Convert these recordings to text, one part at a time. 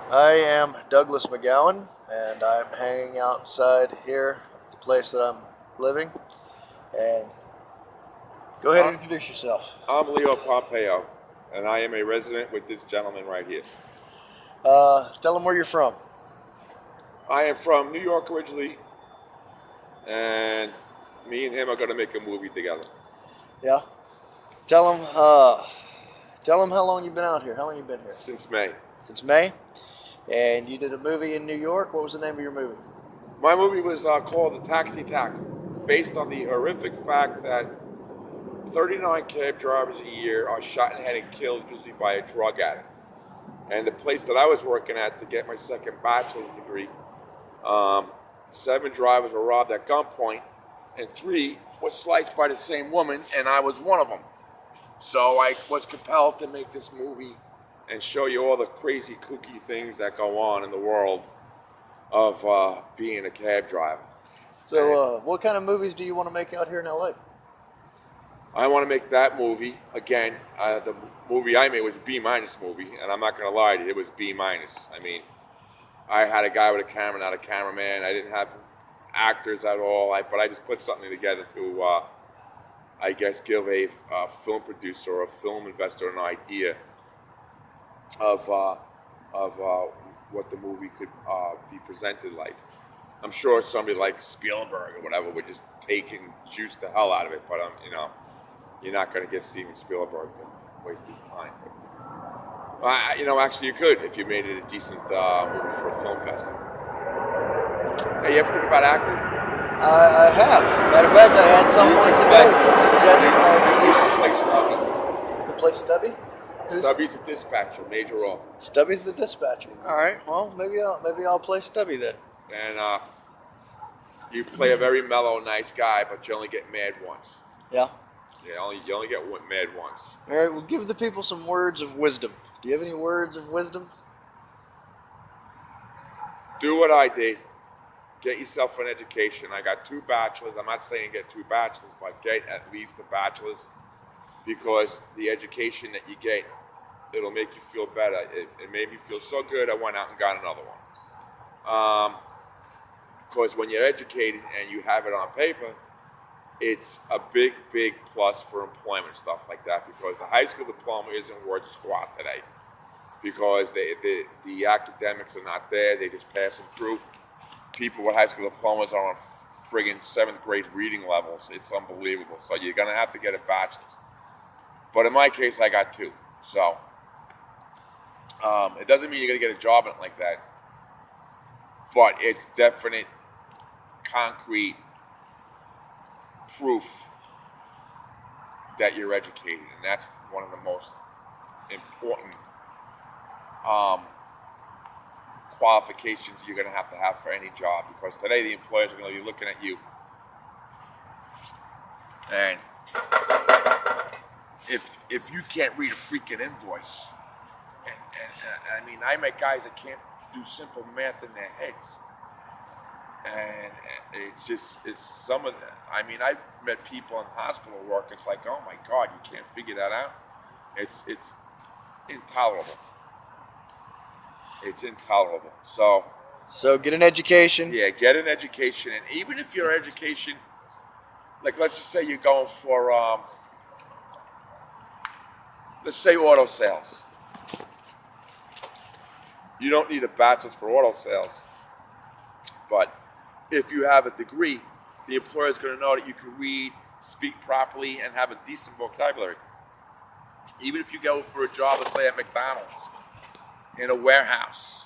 I am Douglas McGowan, and I'm hanging outside here at the place that I'm living. And go ahead Uh, and introduce yourself. I'm Leo Pompeo, and I am a resident with this gentleman right here. Tell them where you're from. I am from New York originally, and me and him are going to make a movie together. Yeah. Tell them how long you've been out here. How long you been here? Since May. Since May. And you did a movie in New York. What was the name of your movie? My movie was called The Taxi Tackle, based on the horrific fact that 39 cab drivers a year are shot in the head and killed usually by a drug addict. And the place that I was working at to get my second bachelor's degree, um, 7 drivers were robbed at gunpoint, and 3 were sliced by the same woman, and I was one of them. So I was compelled to make this movie and show you all the crazy, kooky things that go on in the world of being a cab driver. So, what kind of movies do you want to make out here in LA? I want to make that movie again. The movie I made was a B minus movie, and I'm not going to lie to you, it was B minus. I mean, I had a guy with a camera, not a cameraman. I didn't have actors at all, but I just put something together to, I guess, give a film producer or a film investor an idea of what the movie could be presented like. I'm sure somebody like Spielberg or whatever would just take and juice the hell out of it, but you're not going to get Steven Spielberg to waste his time. Actually, you could if you made it a decent movie for a film festival. Hey, you ever think about acting? I have. Matter of fact, I had someone today suggest You should I play Stubby. could play Stubby. Stubby's a dispatcher, major role. Stubby's the dispatcher. All right. Well, maybe I'll play Stubby then. And you play a very mellow, nice guy, but you only get mad once. Yeah. Yeah, you only get mad once. All right. Well, give the people some words of wisdom. Do you have any words of wisdom? Do what I did. Get yourself an education. I got 2 bachelors. I'm not saying get 2 bachelors, but get at least a bachelor's, because the education that you get, it'll make you feel better. It made me feel so good, I went out and got another one. Because when you're educated and you have it on paper, it's a big, big plus for employment, stuff like that, because the high school diploma isn't worth squat today, because the academics are not there. They just pass them through. People with high school diplomas are on friggin' 7th grade reading levels. It's unbelievable. So you're going to have to get a bachelor's. But in my case, I got 2. So it doesn't mean you're going to get a job in it like that. But it's definite, concrete proof that you're educated. And that's one of the most important qualifications you're going to have for any job, because today the employers are going to be looking at you, and if you can't read a freaking invoice, and I mean, I met guys that can't do simple math in their heads, and it's some of them. I mean, I've met people in hospital work. It's like, oh my God, you can't figure that out. It's intolerable. It's intolerable. So get an education. Yeah, get an education, and even if your education, like let's just say you're going for, let's say auto sales. You don't need a bachelor's for auto sales, but if you have a degree, the employer is going to know that you can read, speak properly, and have a decent vocabulary. Even if you go for a job, let's say at McDonald's, in a warehouse,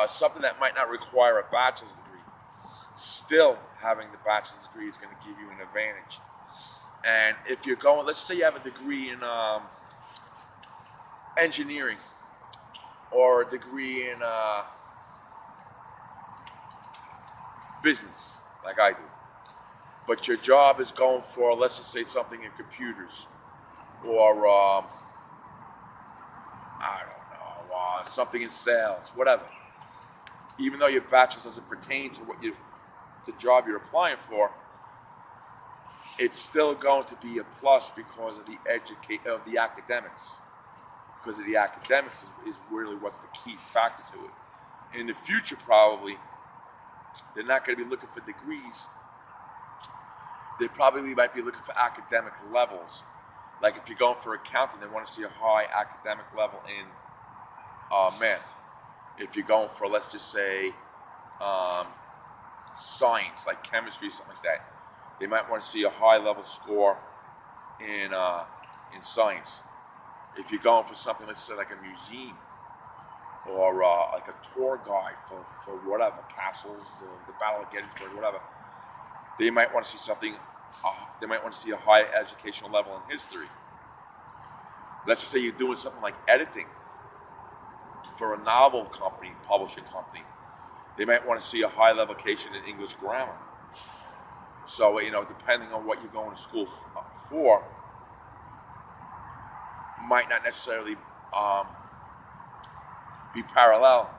something that might not require a bachelor's degree, still having the bachelor's degree is going to give you an advantage. And if you're going, let's say you have a degree in engineering, or a degree in business, like I do, but your job is going for, let's just say, something in computers, or I don't know, something in sales, whatever. Even though your bachelor's doesn't pertain to the job you're applying for, it's still going to be a plus because of the academics. because of the academics is really what's the key factor to it. In the future, probably, they're not going to be looking for degrees. They probably might be looking for academic levels. Like if you're going for accounting, they want to see a high academic level in math. If you're going for, let's just say, science, like chemistry, something like that, they might want to see a high level score in science. If you're going for something, let's say like a museum or like a tour guide for whatever, castles, the Battle of Gettysburg, whatever, they might want to see something, they might want to see a high educational level in history. Let's just say you're doing something like editing for a novel company, publishing company. They might want to see a high levelcation in English grammar. So, depending on what you're going to school for, might not necessarily be parallel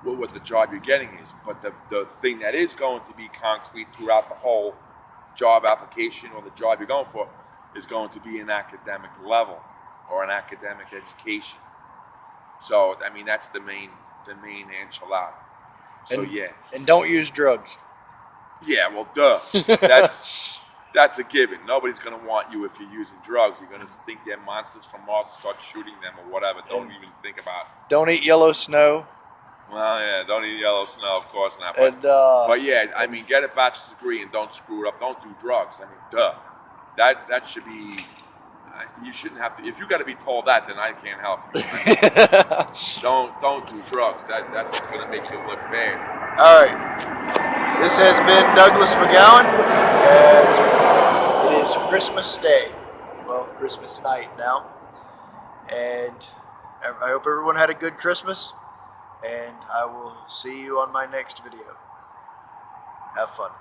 with what the job you're getting is. But the thing that is going to be concrete throughout the whole job application or the job you're going for is going to be an academic level or an academic education. So, I mean, that's the main enchilada. So, yeah. And don't use drugs. Yeah, well, duh. That's a given. Nobody's going to want you if you're using drugs. You're going to think they're monsters from Mars and start shooting them or whatever. Don't even think about it. Don't eat yellow snow. Well, yeah, don't eat yellow snow, of course not. But yeah, I mean, get a bachelor's degree and don't screw it up. Don't do drugs. I mean, duh. That should be... you shouldn't have to... If you got to be told that, then I can't help you. I mean, don't do drugs. That's just going to make you look bad. All right. This has been Douglas McGowan, and it is Christmas Day. Well, Christmas night now. And I hope everyone had a good Christmas, and I will see you on my next video. Have fun.